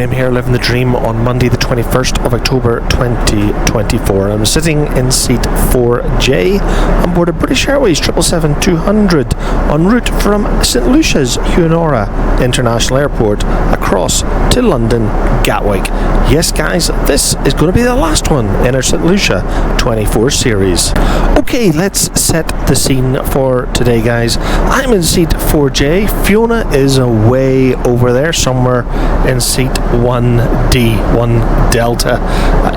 Graham here, living the dream on Monday the 21st of October 2024. I'm sitting in seat 4J on board a British Airways 777-200 en route from St Lucia's Fiona International Airport across to London Gatwick. Yes guys, this is going to be the last one in our St Lucia 24 series. Okay, let's set the scene for today guys. I'm in seat 4J, Fiona is way over there somewhere in seat 1D, 1 Delta.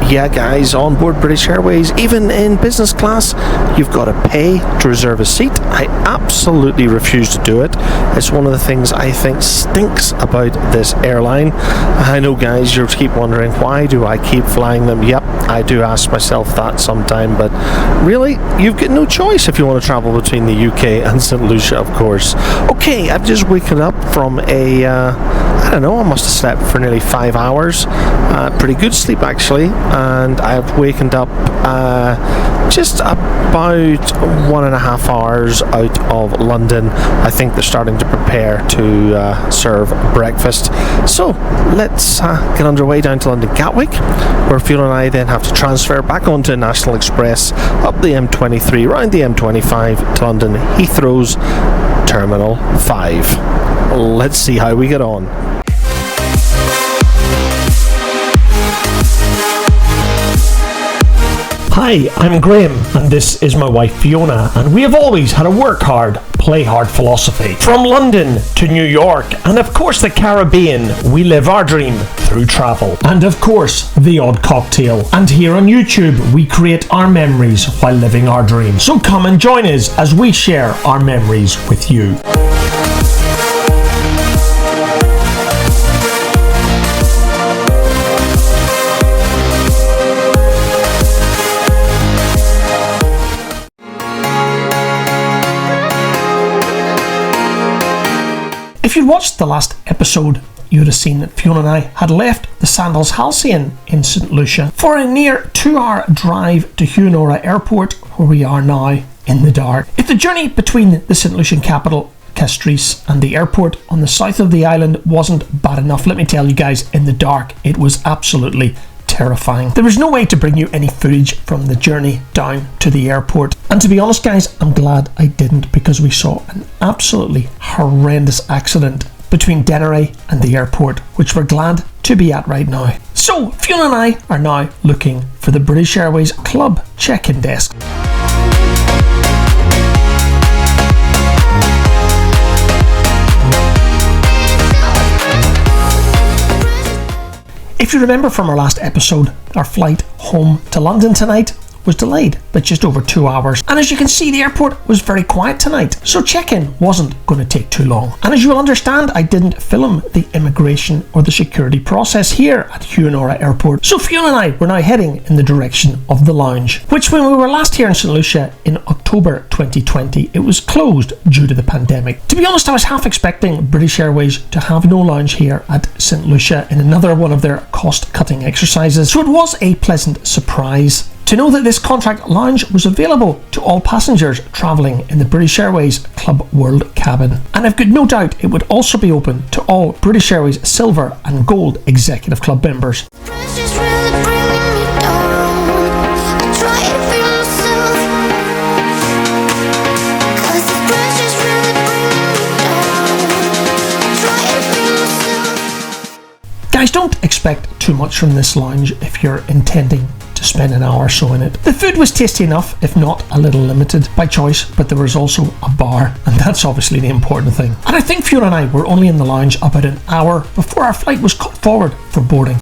Yeah guys, on board British Airways, even in business class, you've got to pay to reserve a seat. I absolutely refuse to do it. It's one of the things I think stinks about this airline. I know guys, you keep wondering, why do I keep flying them? Yep, I do ask myself that sometime, but really, you've got no choice if you want to travel between the UK and St Lucia, of course. Okay, I've just woken up from I don't know, I must have slept for nearly 5 hours. Pretty good sleep actually, and I've wakened up just about 1.5 hours out of London. I think they're starting to prepare to serve breakfast. So let's get underway down to London Gatwick, where Fiona and I then have to transfer back onto National Express up the M23, round the M25 to London Heathrow's Terminal 5. Let's see how we get on. Hi, I'm Graham, and this is my wife Fiona, and we have always had a work hard, play hard philosophy. From London to New York, and of course the Caribbean, we live our dream through travel. And of course, the odd cocktail. And here on YouTube, we create our memories while living our dream. So come and join us as we share our memories with you. If you'd watched the last episode, you would have seen that Fiona and I had left the Sandals Halcyon in St Lucia for a near 2-hour drive to Fiona Airport, where we are now in the dark. If the journey between the St Lucian capital, Castries, and the airport on the south of the island wasn't bad enough, let me tell you guys, in the dark it was absolutely terrifying. There was no way to bring you any footage from the journey down to the airport, and to be honest guys, I'm glad I didn't, because we saw an absolutely horrendous accident between Dennery and the airport, which we're glad to be at right now. So Fiona and I are now looking for the British Airways Club check-in desk. If you remember from our last episode, our flight home to London tonight was delayed by just over 2 hours, and as you can see, the airport was very quiet tonight, so check-in wasn't going to take too long. And as you will understand, I didn't film the immigration or the security process here at Fiona Airport, so Fiona and I were now heading in the direction of the lounge, which when we were last here in St Lucia in October 2020, it was closed due to the pandemic. To be honest, I was half expecting British Airways to have no lounge here at St Lucia in another one of their cost-cutting exercises, so it was a pleasant surprise to know that this contract lounge was available to all passengers travelling in the British Airways Club World cabin. And I've got no doubt it would also be open to all British Airways Silver and Gold Executive Club members. Guys, don't expect too much from this lounge if you're intending to spend an hour or so in it. The food was tasty enough, if not a little limited by choice, but there was also a bar, and that's obviously the important thing. And I think Fiona and I were only in the lounge about an hour before our flight was cut forward for boarding.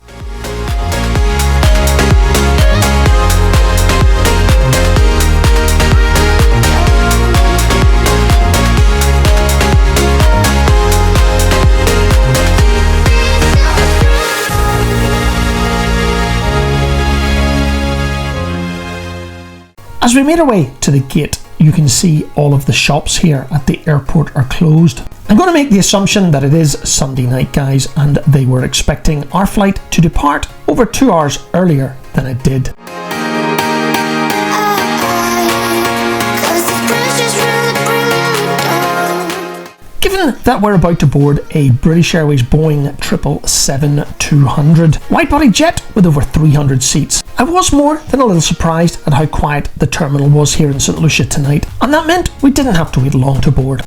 As we made our way to the gate, you can see all of the shops here at the airport are closed. I'm going to make the assumption that it is Sunday night, guys, and they were expecting our flight to depart over 2 hours earlier than it did. Given that we're about to board a British Airways Boeing 777-200 wide-body jet with over 300 seats. I was more than a little surprised at how quiet the terminal was here in St Lucia tonight, and that meant we didn't have to wait long to board.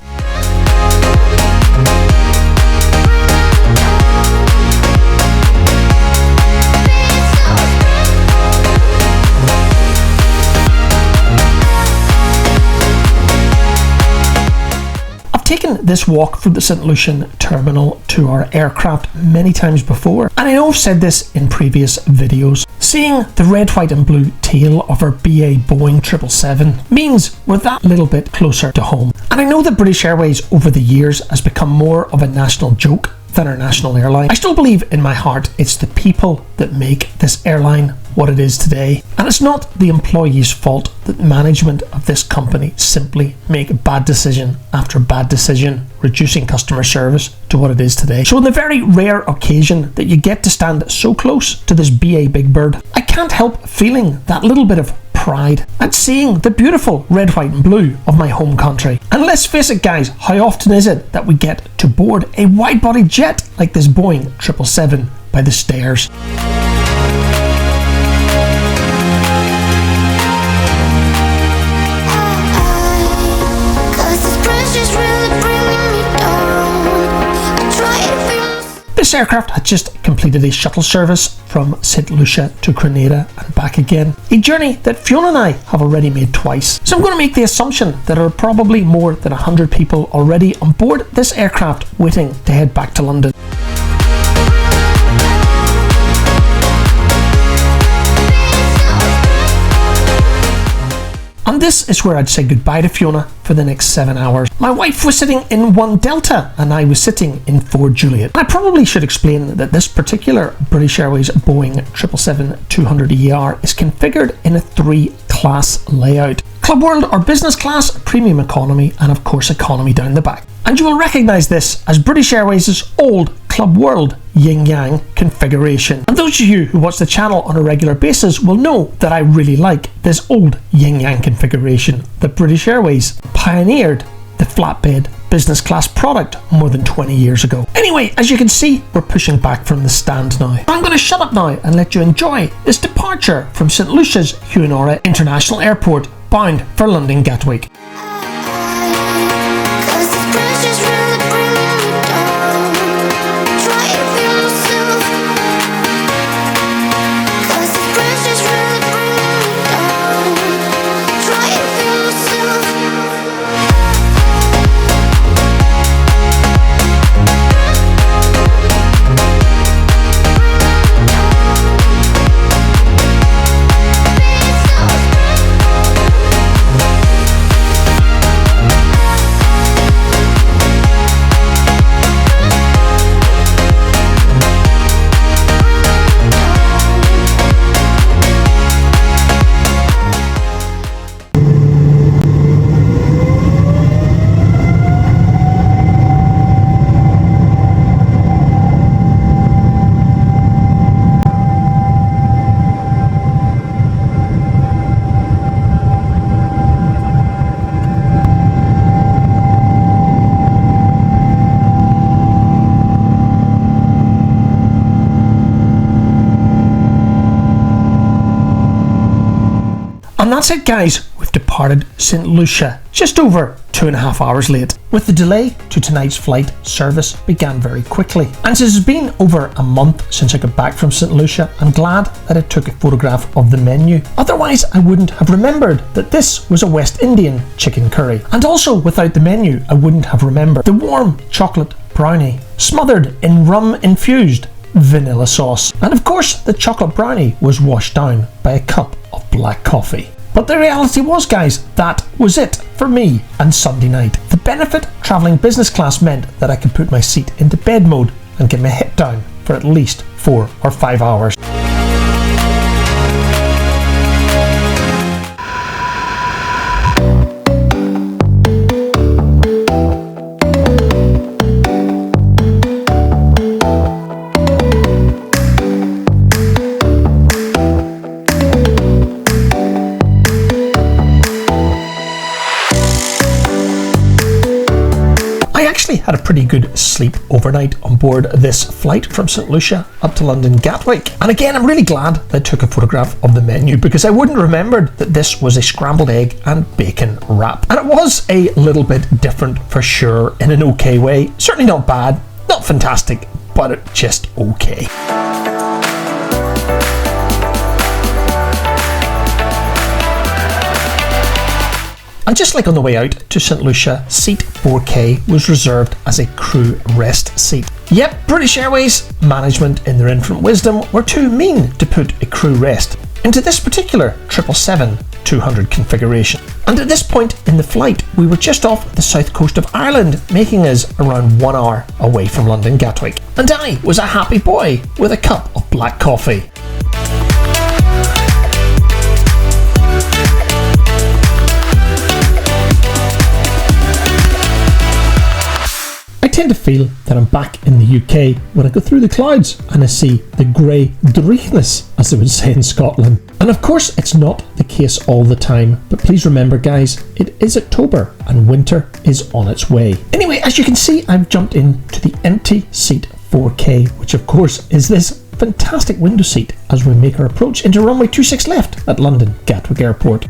Taken this walk from the St Lucian terminal to our aircraft many times before, and I know I've said this in previous videos. Seeing the red, white and blue tail of our BA Boeing 777 means we're that little bit closer to home. And I know that British Airways over the years has become more of a national joke than our national airline. I still believe in my heart it's the people that make this airline what it is today, and it's not the employees' fault that management of this company simply make bad decision after bad decision, reducing customer service to what it is today. So on the very rare occasion that you get to stand so close to this BA Big Bird, I can't help feeling that little bit of pride at seeing the beautiful red, white and blue of my home country. And let's face it guys, how often is it that we get to board a wide-body jet like this Boeing 777 by the stairs? This aircraft had just completed a shuttle service from St Lucia to Grenada and back again, a journey that Fiona and I have already made twice. So I'm going to make the assumption that there are probably more than 100 people already on board this aircraft waiting to head back to London. And this is where I'd say goodbye to Fiona for the next 7 hours. My wife was sitting in 1 Delta and I was sitting in 4 Juliet. I probably should explain that this particular British Airways Boeing 777-200ER is configured in a 3-class layout. Club World or Business Class, Premium Economy and of course Economy down the back. And you will recognise this as British Airways' old Club World Yin Yang configuration. And those of you who watch the channel on a regular basis will know that I really like this old Yin Yang configuration. That British Airways pioneered the flatbed business class product more than 20 years ago. Anyway, as you can see, we're pushing back from the stand now. I'm going to shut up now and let you enjoy this departure from St Lucia's Huonora International Airport, bound for London Gatwick. And that's it guys, we've departed St Lucia just over 2.5 hours late. With the delay to tonight's flight, service began very quickly. And since it's been over a month since I got back from St Lucia, I'm glad that I took a photograph of the menu. Otherwise I wouldn't have remembered that this was a West Indian chicken curry. And also without the menu I wouldn't have remembered the warm chocolate brownie smothered in rum infused vanilla sauce. And of course the chocolate brownie was washed down by a cup of black coffee. But the reality was guys, that was it for me and Sunday night. The benefit travelling business class meant that I could put my seat into bed mode and get my head down for at least 4 or 5 hours. had a pretty good sleep overnight on board this flight from St Lucia up to London Gatwick. And again, I'm really glad that I took a photograph of the menu, because I wouldn't have remembered that this was a scrambled egg and bacon wrap. And it was a little bit different for sure, in an okay way. Certainly not bad, not fantastic, but just okay. And just like on the way out to St Lucia, seat 4K was reserved as a crew rest seat. Yep, British Airways management in their infinite wisdom were too mean to put a crew rest into this particular 777-200 configuration. And at this point in the flight, we were just off the south coast of Ireland, making us around 1 hour away from London Gatwick. And I was a happy boy with a cup of black coffee. I tend to feel that I'm back in the UK when I go through the clouds and I see the grey dreichness, as they would say in Scotland. And of course, it's not the case all the time, but please remember guys, it is October and winter is on its way. Anyway, as you can see, I've jumped into the empty seat 4K, which of course is this fantastic window seat as we make our approach into runway 26 left at London Gatwick Airport.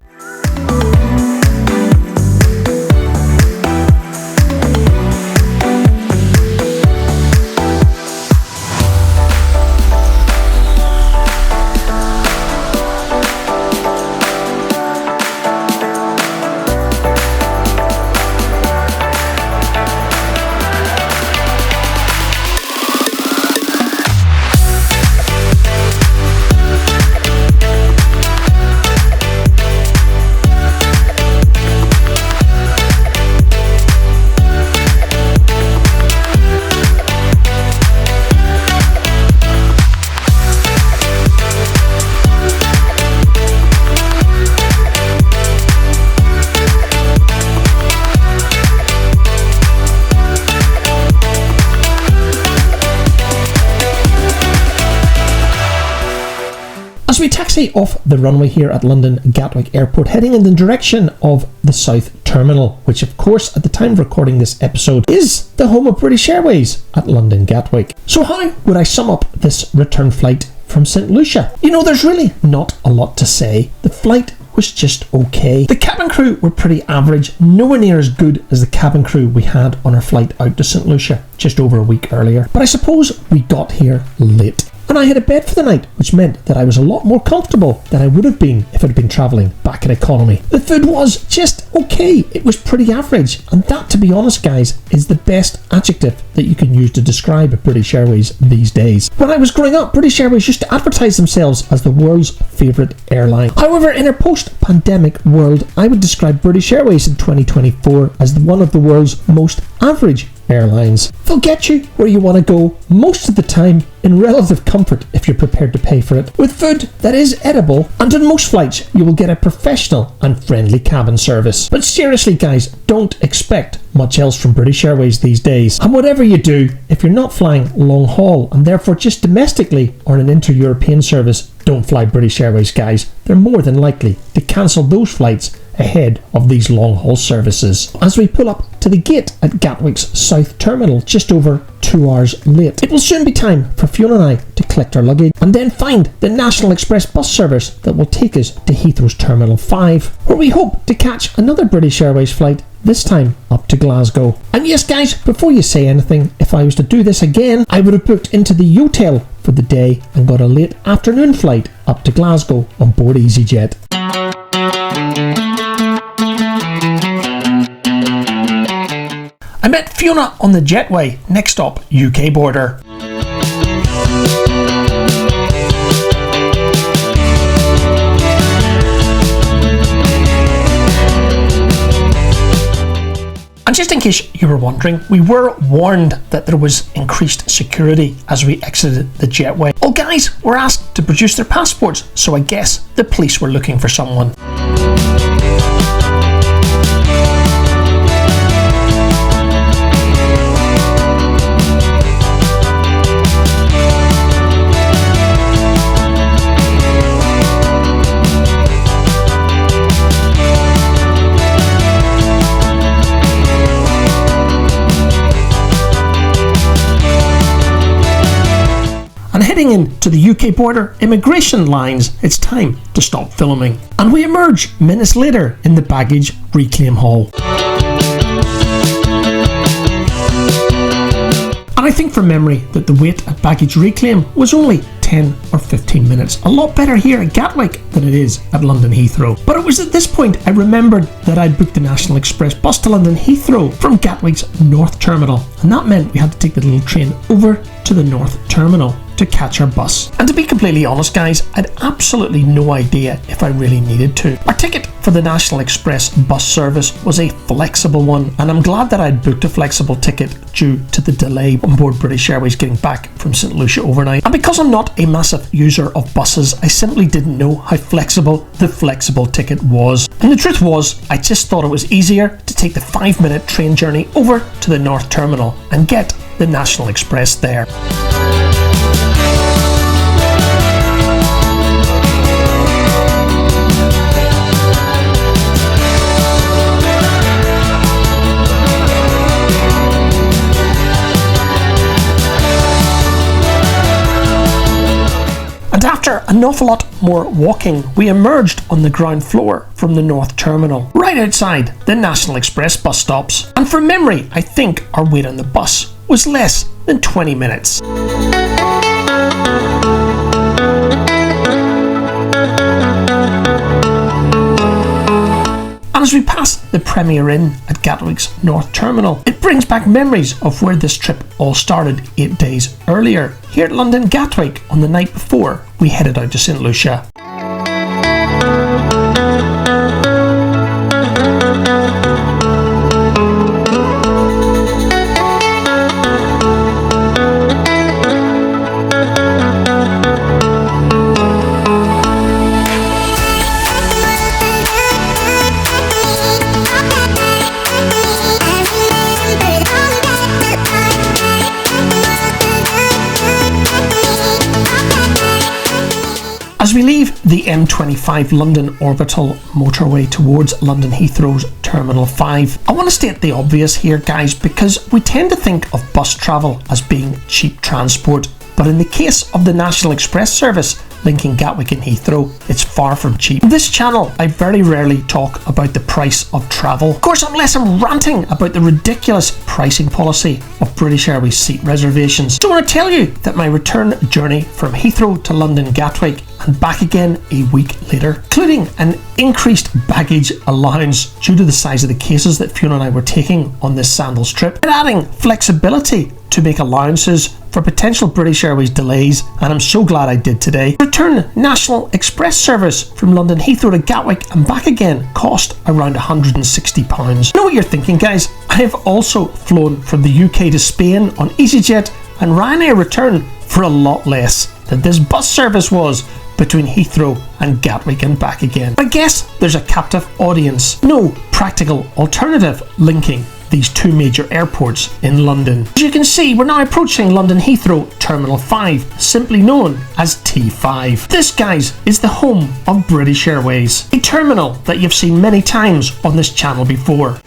As we taxi off the runway here at London Gatwick Airport, heading in the direction of the South Terminal, which of course at the time of recording this episode is the home of British Airways at London Gatwick. So how would I sum up this return flight from St Lucia? You know, there's really not a lot to say. The flight was just okay. The cabin crew were pretty average, nowhere near as good as the cabin crew we had on our flight out to St Lucia just over a week earlier. But I suppose we got here late. And I had a bed for the night, which meant that I was a lot more comfortable than I would have been if I'd been travelling back in economy. The food was just okay. It was pretty average. And that, to be honest guys, is the best adjective that you can use to describe British Airways these days. When I was growing up, British Airways used to advertise themselves as the world's favourite airline. However, in a post-pandemic world, I would describe British Airways in 2024 as one of the world's most average airlines. They'll get you where you want to go most of the time in relative comfort if you're prepared to pay for it, with food that is edible, and on most flights you will get a professional and friendly cabin service. But seriously guys, don't expect much else from British Airways these days. And whatever you do, if you're not flying long haul and therefore just domestically or an inter-European service, don't fly British Airways guys. They're more than likely to cancel those flights ahead of these long-haul services. As we pull up to the gate at Gatwick's South Terminal, just over 2 hours late, it will soon be time for Fiona and I to collect our luggage and then find the National Express bus service that will take us to Heathrow's Terminal 5, where we hope to catch another British Airways flight, this time up to Glasgow. And yes guys, before you say anything, if I was to do this again, I would have booked into the hotel for the day and got a late afternoon flight up to Glasgow on board EasyJet. I met Fiona on the jetway, next stop UK border. And just in case you were wondering, we were warned that there was increased security as we exited the jetway. All guys were asked to produce their passports, so I guess the police were looking for someone. Heading into the UK border immigration lines, it's time to stop filming. And we emerge minutes later in the baggage reclaim hall. And I think from memory that the wait at baggage reclaim was only 10 or 15 minutes. A lot better here at Gatwick than it is at London Heathrow. But it was at this point I remembered that I'd booked the National Express bus to London Heathrow from Gatwick's North Terminal, and that meant we had to take the little train over to the North Terminal to catch our bus. And to be completely honest guys, I'd absolutely no idea if I really needed to. Our ticket for the National Express bus service was a flexible one, and I'm glad that I'd booked a flexible ticket due to the delay on board British Airways getting back from St Lucia overnight. And because I'm not a massive user of buses, I simply didn't know how flexible the flexible ticket was. And the truth was, I just thought it was easier to take the 5-minute train journey over to the North Terminal and get the National Express there. And after an awful lot more walking, we emerged on the ground floor from the North Terminal, right outside the National Express bus stops. And from memory, I think our wait on the bus was less than 20 minutes. And as we pass the Premier Inn at Gatwick's North Terminal, it brings back memories of where this trip all started 8 days earlier, here at London Gatwick on the night before we headed out to St Lucia. As we leave the M25 London Orbital motorway towards London Heathrow's Terminal 5, I want to state the obvious here guys, because we tend to think of bus travel as being cheap transport, but in the case of the National Express service linking Gatwick and Heathrow, it's far from cheap. On this channel, I very rarely talk about the price of travel. Of course, unless I'm ranting about the ridiculous pricing policy of British Airways seat reservations. So I want to tell you that my return journey from Heathrow to London Gatwick and back again a week later, including an increased baggage allowance due to the size of the cases that Fiona and I were taking on this Sandals trip, and adding flexibility to make allowances for potential British Airways delays, and I'm so glad I did today. Return National Express service from London Heathrow to Gatwick and back again cost around £160. Know what you're thinking guys? I have also flown from the UK to Spain on EasyJet and Ryanair return for a lot less than this bus service was between Heathrow and Gatwick and back again. I guess there's a captive audience. No practical alternative linking these two major airports in London. As you can see, we're now approaching London Heathrow Terminal 5, simply known as T5. This, guys, is the home of British Airways, a terminal that you've seen many times on this channel before.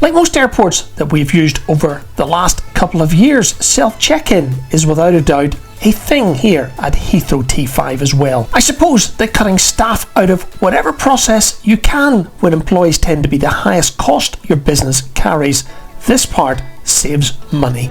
Like most airports that we've used over the last couple of years, self-check-in is without a doubt a thing here at Heathrow T5 as well. I suppose that cutting staff out of whatever process you can when employees tend to be the highest cost your business carries, this part saves money.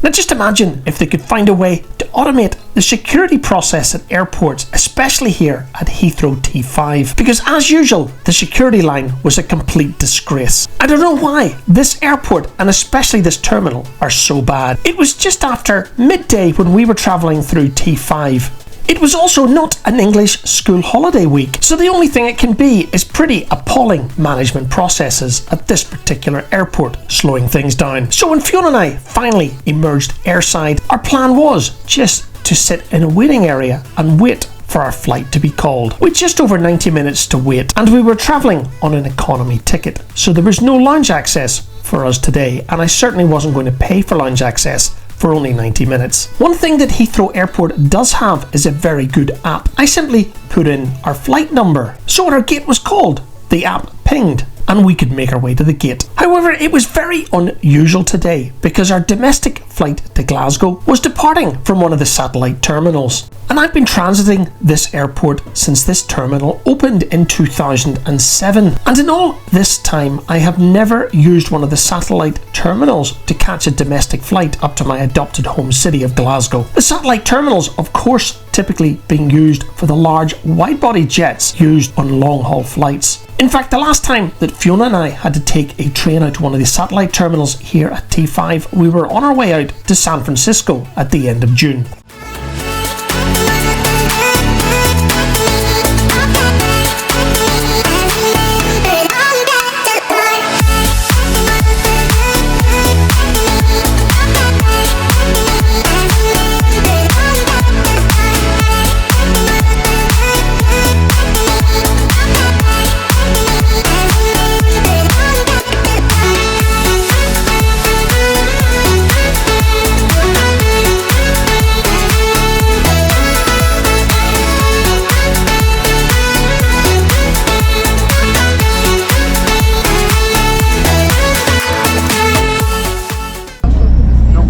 Now just imagine if they could find a way to automate the security process at airports, especially here at Heathrow T5, because as usual, the security line was a complete disgrace. I don't know why this airport, and especially this terminal, are so bad. It was just after midday when we were travelling through T5. It was also not an English school holiday week, so the only thing it can be is pretty appalling management processes at this particular airport, slowing things down. So when Fiona and I finally emerged airside, our plan was just to sit in a waiting area and wait for our flight to be called. With just over 90 minutes to wait, and we were travelling on an economy ticket, so there was no lounge access for us today, and I certainly wasn't going to pay for lounge access for only 90 minutes. One thing that Heathrow Airport does have is a very good app. I simply put in our flight number. So when our gate was called, the app pinged and we could make our way to the gate. However, it was very unusual today because our domestic flight to Glasgow was departing from one of the satellite terminals. And I've been transiting this airport since this terminal opened in 2007. And in all this time, I have never used one of the satellite terminals to catch a domestic flight up to my adopted home city of Glasgow. The satellite terminals, of course, typically being used for the large wide-body jets used on long-haul flights. In fact, the last time that Fiona and I had to take a train out to one of the satellite terminals here at T5, we were on our way out to San Francisco at the end of June.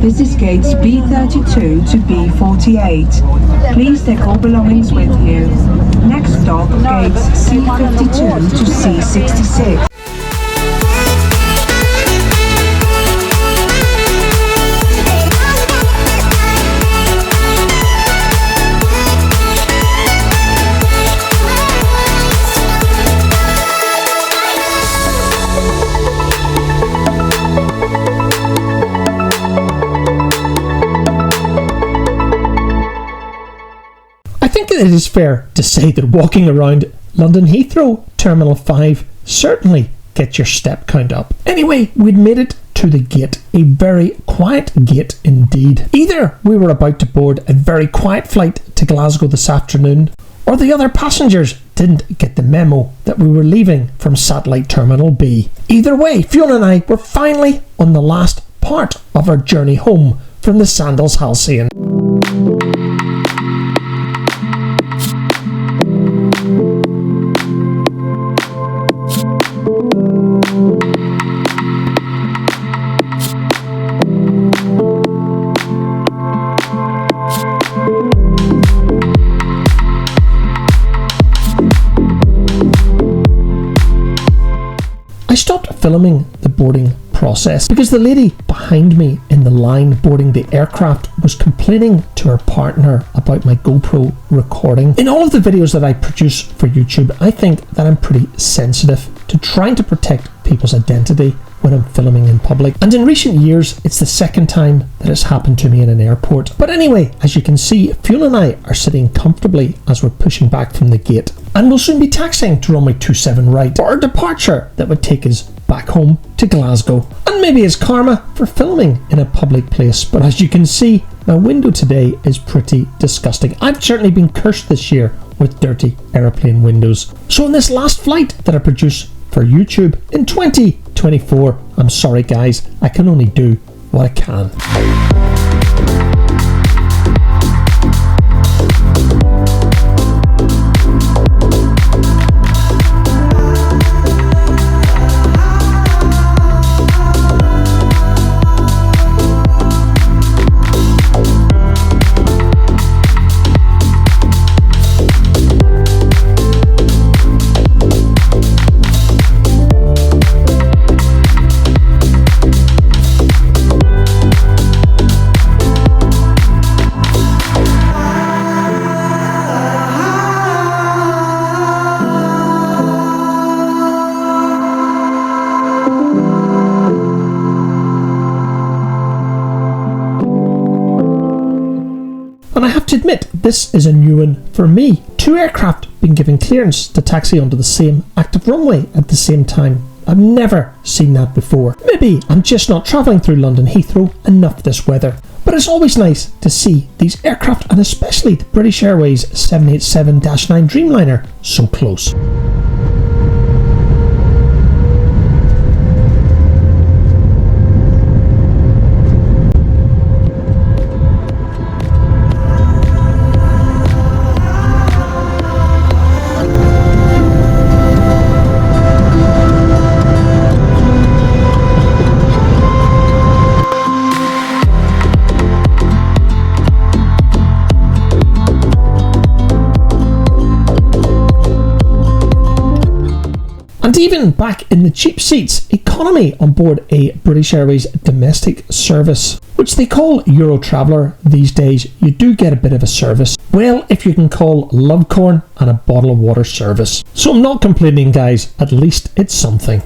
This is gates B32 to B48. Please take all belongings with you. Next stop, gates C52 to C66. It is fair to say that walking around London Heathrow Terminal 5 certainly gets your step count up. Anyway, we'd made it to the gate, a very quiet gate indeed. Either we were about to board a very quiet flight to Glasgow this afternoon, or the other passengers didn't get the memo that we were leaving from Satellite Terminal B. Either way, Fiona and I were finally on the last part of our journey home from the Sandals Halcyon. I stopped filming the boarding process because the lady behind me in the line boarding the aircraft was complaining to her partner about my GoPro recording. In all of the videos that I produce for YouTube, I think that I'm pretty sensitive to trying to protect people's identity when I'm filming in public. And in recent years, it's the second time that it's happened to me in an airport. But anyway, as you can see, Fiona and I are sitting comfortably as we're pushing back from the gate. And we'll soon be taxiing to runway 27 right for our departure that would take us back home to Glasgow. And maybe it's karma for filming in a public place, but as you can see, my window today is pretty disgusting. I've certainly been cursed this year with dirty aeroplane windows. So on this last flight that I produce for YouTube in 2024, I'm sorry guys, I can only do what I can. to admit, this is a new one for me. 2 aircraft being given clearance to taxi onto the same active runway at the same time. I've never seen that before. Maybe I'm just not travelling through London Heathrow enough this weather. But it's always nice to see these aircraft, and especially the British Airways 787-9 Dreamliner, so close. And even back in the cheap seats, economy on board a British Airways domestic service, which they call Euro Traveller these days, you do get a bit of a service. Well, if you can call love corn and a bottle of water service. So I'm not complaining, guys, at least it's something.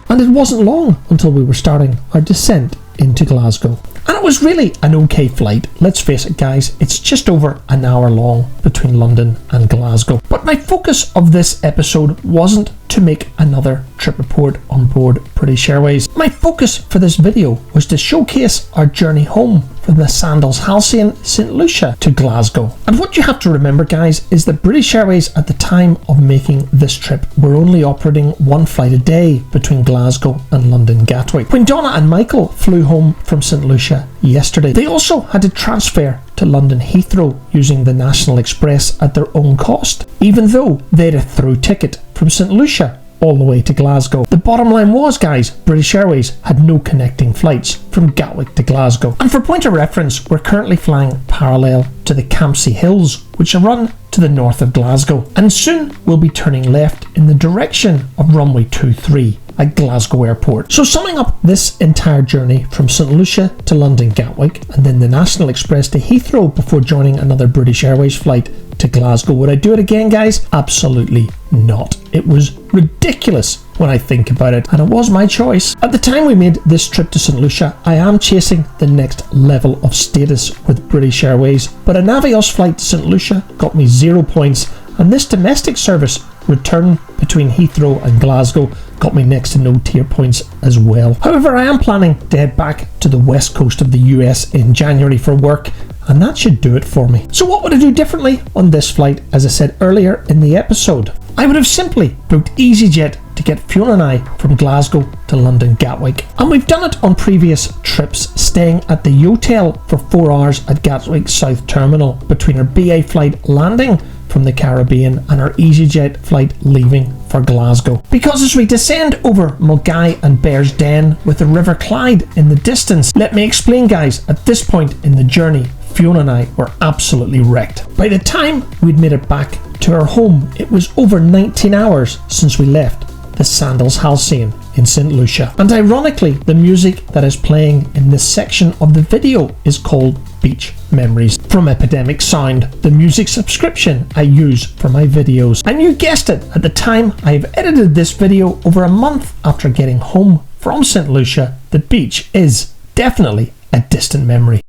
And it wasn't long until we were starting our descent into Glasgow. And it was really an okay flight. Let's face it, guys, it's just over an hour long between London and Glasgow. But my focus of this episode wasn't to make another trip report on board British Airways. My focus for this video was to showcase our journey home from the Sandals Halcyon St Lucia to Glasgow. And what you have to remember, guys, is that British Airways at the time of making this trip were only operating 1 flight a day between Glasgow and London Gatwick. When Donna and Michael flew home from St Lucia yesterday, they also had to transfer to London Heathrow using the National Express at their own cost, even though they had a through ticket from St Lucia all the way to Glasgow. The bottom line was, guys, British Airways had no connecting flights from Gatwick to Glasgow. And for point of reference, we're currently flying parallel to the Campsie Hills, which run to the north of Glasgow, and soon we'll be turning left in the direction of runway 23 at Glasgow Airport. So summing up this entire journey from St Lucia to London Gatwick, and then the National Express to Heathrow before joining another British Airways flight to Glasgow. Would I do it again, guys? Absolutely not. It was ridiculous when I think about it, and it was my choice. At the time we made this trip to St Lucia, I am chasing the next level of status with British Airways, but a Navios flight to St Lucia got me 0 points, and this domestic service return between Heathrow and Glasgow got me next to no tier points as well. However, I am planning to head back to the west coast of the US in January for work, and that should do it for me. So what would I do differently on this flight? As I said earlier in the episode, I would have simply booked EasyJet to get Fiona and I from Glasgow to London Gatwick. And we've done it on previous trips, staying at the Yotel for 4 hours at Gatwick South Terminal between our BA flight landing from the Caribbean and our EasyJet flight leaving for Glasgow. Because as we descend over Mulgai and Bears Den with the River Clyde in the distance, let me explain, guys, at this point in the journey, Fiona and I were absolutely wrecked. By the time we'd made it back to our home, it was over 19 hours since we left the Sandals Halcyon in St Lucia. And ironically, the music that is playing in this section of the video is called Beach Memories from Epidemic Sound, the music subscription I use for my videos. And you guessed it, at the time I have edited this video over a month after getting home from St Lucia, the beach is definitely a distant memory.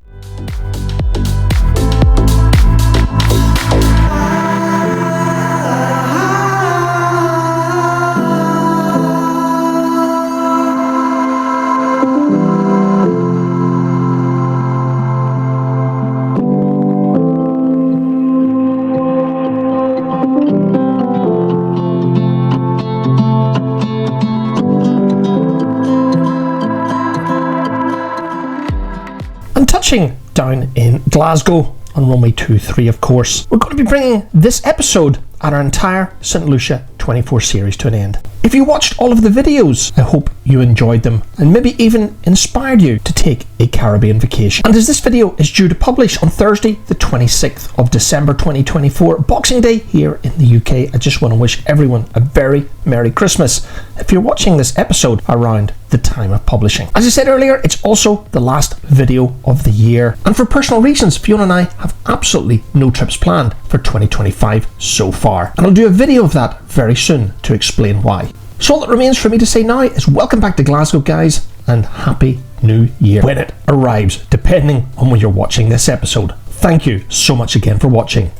Touching down in Glasgow on runway 23, of course, we're going to be bringing this episode and our entire St Lucia 24 series to an end. If you watched all of the videos, I hope you enjoyed them and maybe even inspired you to take a Caribbean vacation. And as this video is due to publish on Thursday the 26th of December 2024, Boxing Day here in the UK, I just want to wish everyone a very Merry Christmas if you're watching this episode around the time of publishing. As I said earlier, it's also the last video of the year, and for personal reasons, Fiona and I have absolutely no trips planned for 2025 so far, and I'll do a video of that very soon to explain why. So all that remains for me to say now is welcome back to Glasgow, guys, and Happy New Year when it arrives, depending on when you're watching this episode. Thank you so much again for watching.